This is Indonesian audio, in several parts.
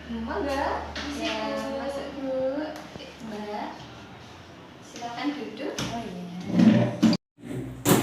Monggo. Ya, masuk Bu. Mbak, silakan duduk. Oh iya.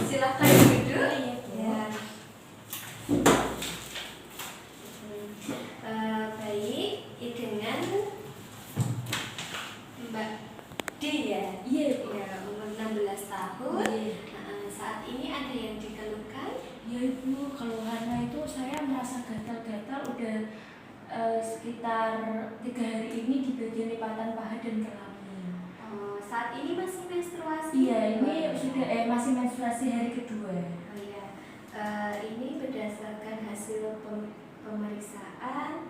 Silakan duduk. Oh iya, Bu. Ya. Baik, dengan Mbak D ya? Iya, Bu. Ya, umur 16 tahun. Iya. Saat ini ada yang dikeluhkan? Ya Ibu, keluhannya itu saya merasa gatal-gatal udah sekitar 3 hari ini di bagian lipatan paha dan kelamin. Saat ini masih menstruasi? Iya, ini sudah masih menstruasi hari kedua. Oh iya. Ini berdasarkan hasil pemeriksaan,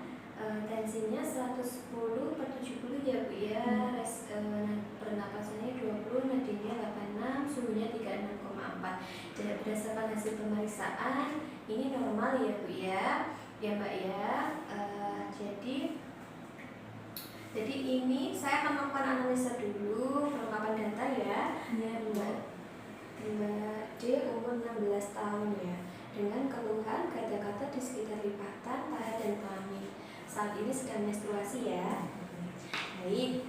tensinya 110/70 ya Bu ya. Pernapasannya 20, nadinya 86, suhunya 36,4. Berdasarkan hasil pemeriksaan ini normal ya Bu ya. Ya Mbak ya. Jadi ini saya akan melakukan analisa dulu perlengkapan data ya. Iya, Bu. Mbak D umur 16 tahun ya, dengan keluhan gatal-gatal di sekitar lipatan paha dan kelamin. Saat ini sedang menstruasi ya. Baik,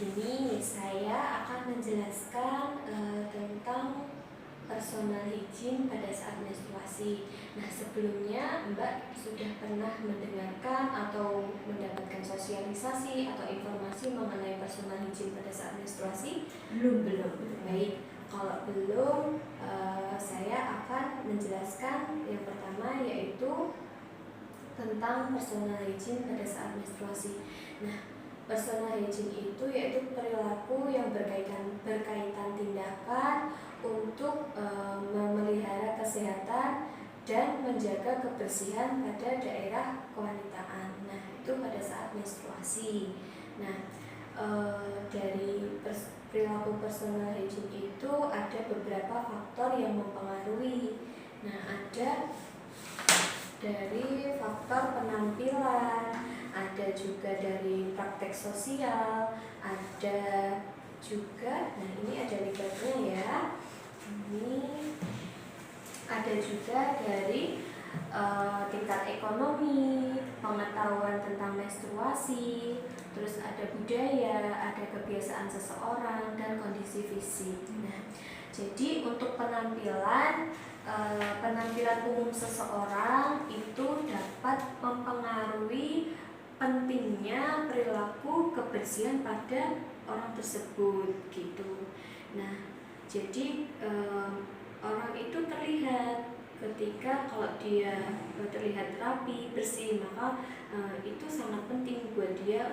ini saya akan menjelaskan tentang personal hygiene pada saat menstruasi. Nah, sebelumnya Mbak sudah pernah mendengarkan atau mendapatkan sosialisasi atau informasi mengenai personal hygiene pada saat menstruasi? Belum. Baik, kalau belum, saya akan menjelaskan yang pertama yaitu tentang personal hygiene pada saat menstruasi. Nah, personal hygiene itu yaitu perilaku yang berkaitan tindakan untuk memelihara kesehatan dan menjaga kebersihan pada daerah kewanitaan. Nah, itu pada saat menstruasi. Nah, dari perilaku personal hygiene itu ada beberapa faktor yang mempengaruhi. Nah, ada dari faktor penampilan, ada juga dari praktek sosial, ada juga, nah ini ada libatnya ya. Ini ada juga dari tingkat ekonomi, pengetahuan tentang menstruasi, terus ada budaya, ada kebiasaan seseorang, dan kondisi fisik. Nah, jadi untuk penampilan umum seseorang itu dapat mempengaruhi pentingnya perilaku kebersihan pada orang tersebut gitu. Nah, jadi orang itu terlihat ketika kalau dia terlihat rapi, bersih, maka itu sangat penting buat dia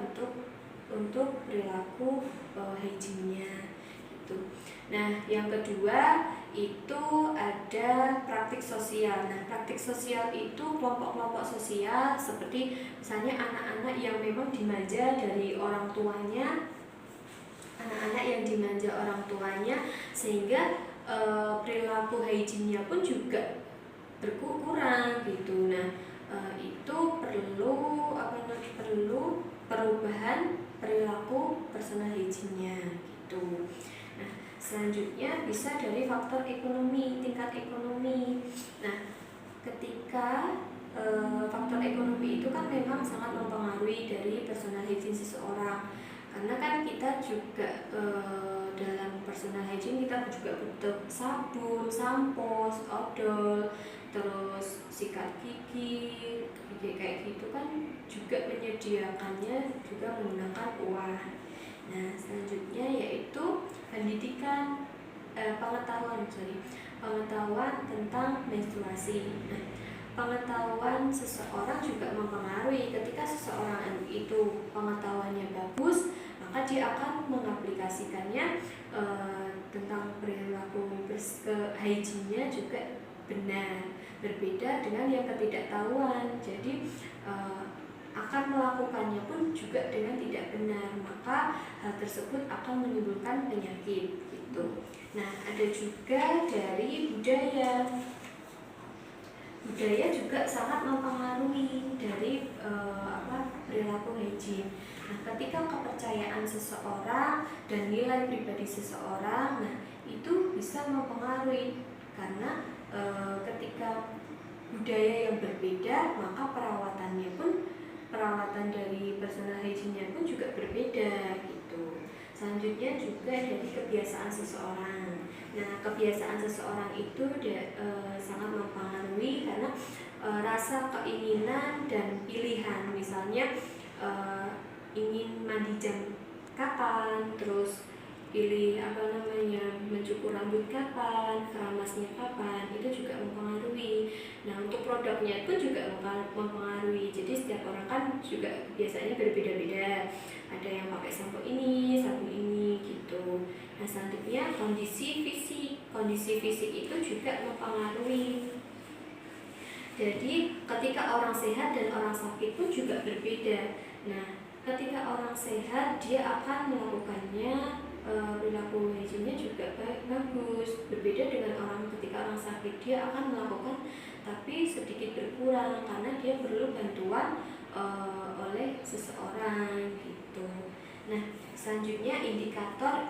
untuk perilaku hygiene-nya gitu. Nah, yang kedua itu ada praktik sosial. Nah, praktik sosial itu kelompok-kelompok sosial seperti misalnya anak-anak yang memang dimanja dari orang tuanya, sehingga perilaku hygiene-nya pun juga berkurang gitu. Nah, itu perlu perubahan perilaku personal hygiene-nya gitu. Nah, selanjutnya bisa dari faktor ekonomi, tingkat ekonomi. Nah, ketika faktor ekonomi itu kan memang sangat mempengaruhi dari personal hygiene seseorang. Karena kan kita juga dalam personal hygiene kita juga butuh sabun, sampo, odol, terus sikat gigi kayak gitu kan juga menyediakannya juga menggunakan uang. Nah, selanjutnya yaitu pendidikan, pengetahuan tentang menstruasi. Nah, pengetahuan seseorang juga mempengaruhi. Ketika seseorang itu pengetahuannya bagus, maka dia akan mengaplikasikannya tentang perilaku hygiene-nya juga benar. Berbeda dengan yang ketidaktahuan. Jadi akan melakukannya pun juga dengan tidak benar, maka hal tersebut akan menimbulkan penyakit gitu. Nah, ada juga dari budaya. Budaya juga sangat mempengaruhi dari perilaku hygiene. Nah, ketika kepercayaan seseorang dan nilai pribadi seseorang, nah itu bisa mempengaruhi karena ketika budaya yang berbeda, maka perawatannya pun juga dari kebiasaan seseorang. Nah, kebiasaan seseorang itu sangat mempengaruhi karena rasa keinginan dan pilihan. Misalnya ingin mandi jam kapan, terus pilih mencukur rambut kapan, keramasnya kapan, itu juga mempengaruhi. Nah, untuk produknya pun juga mempengaruhi. Jadi setiap orang kan juga biasanya berbeda-beda. Ada yang pakai sampo ini, sabun ini gitu. Nah, selanjutnya kondisi fisik. Kondisi fisik itu juga mempengaruhi. Jadi ketika orang sehat dan orang sakit pun juga berbeda. Nah, ketika orang sehat dia akan melakukannya, perilaku higienisnya juga bagus. Berbeda dengan ketika orang sakit, dia akan melakukan tapi sedikit berkurang karena dia perlu bantuan oleh seseorang gitu. Nah, selanjutnya indikator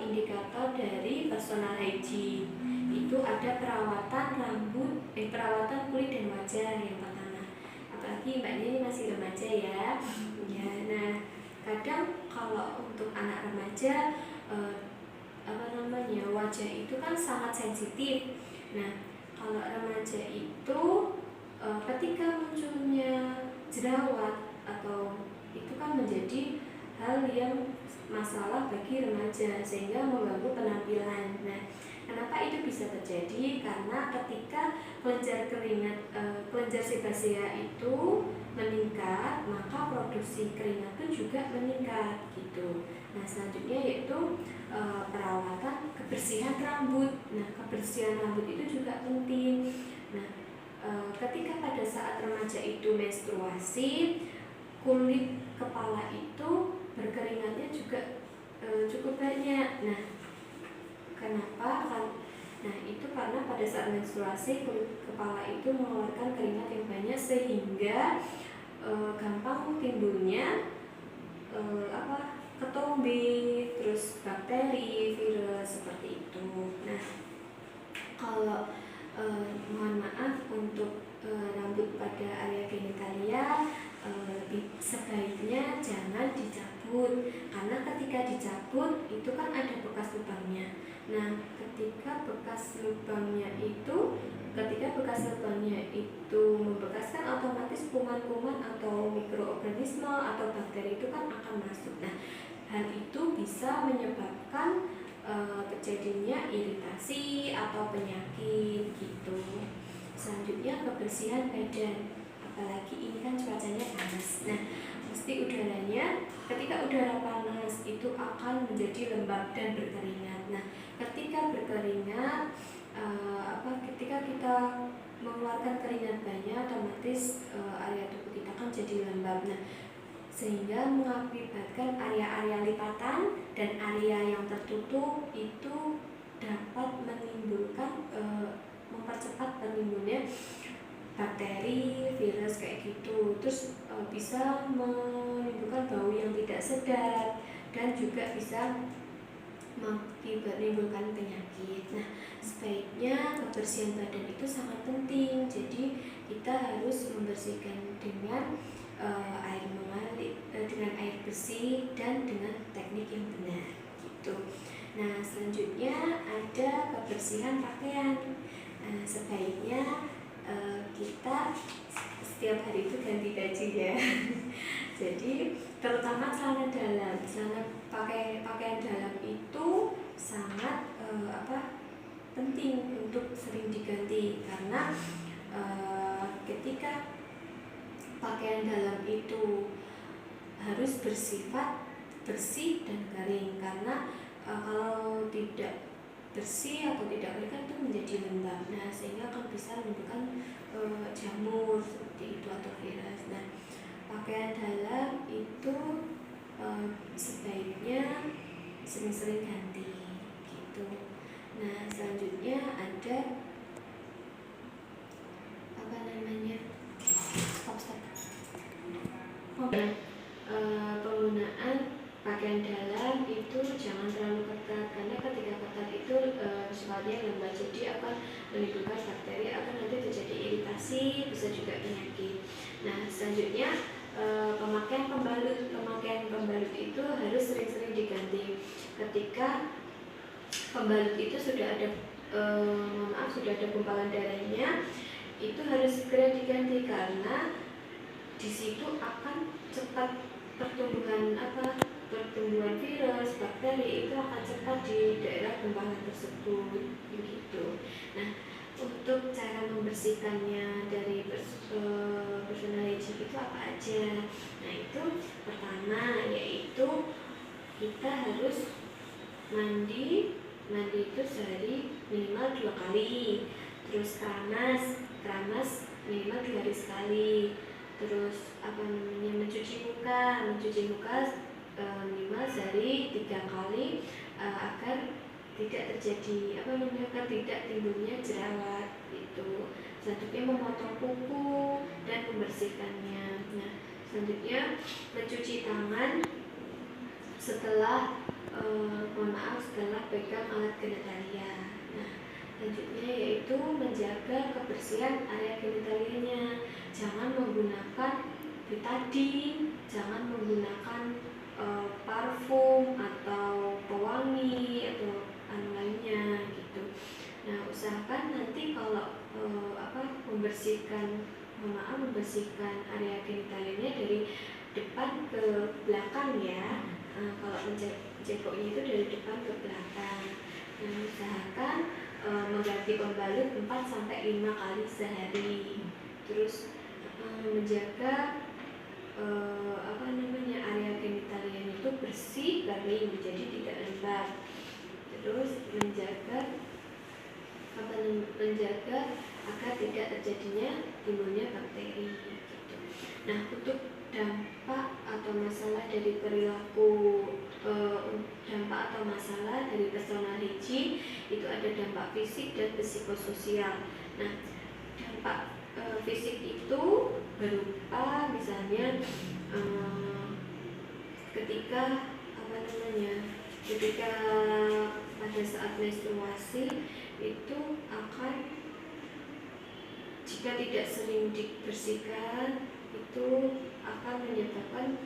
dari personal hygiene itu ada perawatan kulit dan wajah yang pertama. Apalagi mbaknya ini masih remaja ya. Nah, kadang kalau untuk anak remaja wajah itu kan sangat sensitif. Nah, kalau remaja itu ketika munculnya jerawat atau itu kan menjadi hal yang masalah bagi remaja sehingga mengganggu penampilan. Nah, kenapa itu bisa terjadi? Karena ketika kelenjar sebasea itu meningkat, maka produksi keringat pun juga meningkat gitu. Nah, selanjutnya yaitu perawatan kebersihan rambut. Nah, kebersihan rambut itu juga penting. Nah, ketika pada saat remaja itu menstruasi, kulit kepala itu berkeringatnya juga cukup banyak. Nah, kenapa? Nah, itu karena pada saat menstruasi kulit kepala itu mengeluarkan keringat yang banyak sehingga gampang timbulnya ketombe, terus bakteri, virus seperti itu. Nah, kalau mohon maaf untuk rambut pada area genitalia sebaiknya jangan dicabut karena ketika dicabut itu kan ada bekas lubangnya. Nah, ketika bekas lubangnya itu membekaskan, otomatis kuman-kuman atau mikroorganisme atau bakteri itu kan akan masuk. Nah, hal itu bisa menyebabkan terjadinya iritasi atau penyakit gitu. Selanjutnya kebersihan badan, apalagi ini kan cuacanya panas. Nah, mesti udaranya ketika udara panas itu akan menjadi lembab dan berkeringat. Nah, ketika berkeringat, ketika kita mengeluarkan keringat banyak, otomatis area tubuh kita kan jadi lembab. Nah, sehingga mengakibatkan area-area lipatan dan area yang tertutup itu dapat menimbulkan mempercepat penimbulannya bakteri, virus kayak gitu. Terus bisa menimbulkan bau yang tidak sedap dan juga bisa menimbulkan penyakit. Nah, sebaiknya kebersihan badan itu sangat penting. Jadi kita harus membersihkan dengan air mengalir, dengan air bersih dan dengan teknik yang benar gitu. Nah, selanjutnya ada kebersihan pakaian. Sebaiknya kita setiap hari itu ganti baju ya. Jadi terutama celana dalam, pakaian dalam itu sangat penting untuk sering diganti karena ketika pakaian dalam itu harus bersifat bersih dan garing karena kalau tidak bersih atau tidak kering itu menjadi lembab. Nah, sehingga akan bisa menimbulkan jamur seperti itu atau virus. Nah, pakaian dalam itu sebaiknya sering-sering ganti gitu. Nah, selanjutnya ada penggunaan pakaian dalam itu jangan terlalu ketat karena ketika ketat itu sifatnya lembab, jadi akan menimbulkan bakteri, akan nanti terjadi iritasi, bisa juga penyakit. Nah, selanjutnya pemakaian pembalut itu harus sering-sering diganti ketika pembalut itu sudah ada sudah ada gumpalan darahnya, itu harus segera diganti karena di situ akan cepat pertumbuhan virus, bakteri itu akan cepat di daerah gumpalan tersebut begitu. Nah, untuk cara membersihkannya dari personal hygiene itu apa aja? Nah, itu pertama yaitu kita harus mandi itu sehari minimal 2 kali. Terus keramas minimal 2 hari sekali. Terus mencuci muka minimal sehari 3 kali agar tidak terjadi agar tidak timbulnya jerawat itu. Selanjutnya memotong kuku dan membersihkannya. Nah, selanjutnya mencuci tangan setelah setelah pegang alat genitalia. Nah, selanjutnya yaitu menjaga kebersihan area genitalianya. Jangan menggunakan betadine, jangan menggunakan parfum atau pewangi atau lainnya gitu. Nah, usahakan nanti kalau membersihkan area genitalianya dari depan ke belakang ya. Kalau menjeboknya itu dari depan ke belakang. Nah, usahakan mengganti pembalut 4-5 kali sehari. Terus menjaga area genitalianya itu bersih, kering, jadi tidak lembab. Terus menjaga agar tidak terjadinya timbulnya bakteri gitu. Nah, untuk dampak atau masalah dari personal hygiene itu ada dampak fisik dan psikososial. Nah, dampak fisik itu berupa misalnya ketika pada saat menstruasi itu akan, jika tidak sering dibersihkan, itu akan menyebabkan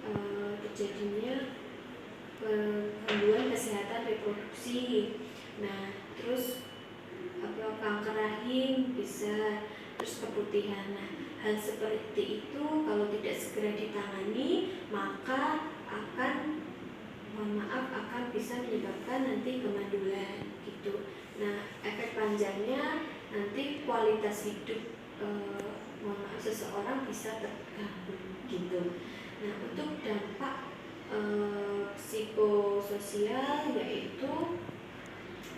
terjadinya gangguan kesehatan reproduksi. Nah, terus kanker rahim bisa, terus keputihan. Nah, hal seperti itu kalau tidak segera ditangani maka akan bisa menyebabkan nanti kemandulan gitu. Nah, efek panjangnya nanti kualitas hidup seseorang bisa terganggu gitu. Nah, untuk dampak psikososial yaitu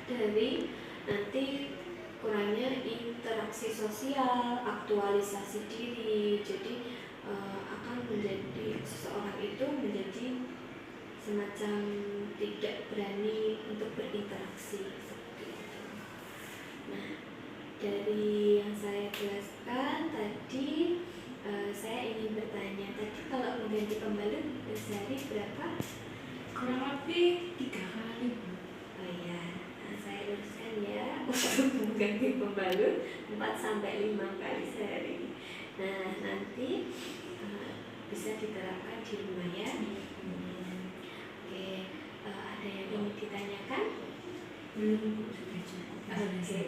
dari nanti kurangnya interaksi sosial, aktualisasi diri, jadi akan menjadi seseorang itu menjadi semacam tidak berani untuk berinteraksi seperti itu. Nah, dari yang saya jelaskan tadi, saya ingin bertanya, tadi kalau mengganti pembalut sehari berapa? Kurang lebih 3 kali. Oh ya, saya luruskan ya, untuk mengganti pembalut 4-5 kali sehari. Nah, nanti bisa diterapkan di rumah ya. Oke, ada yang ingin ditanyakan? Belum, sudah cukup. Oke,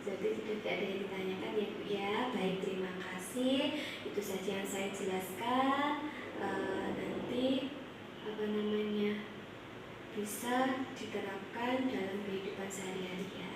jadi tidak ada yang ditanyakan ya Bu ya. Baik, terima kasih. Itu saja yang saya jelaskan. Nanti bisa diterapkan dalam kehidupan sehari-hari ya.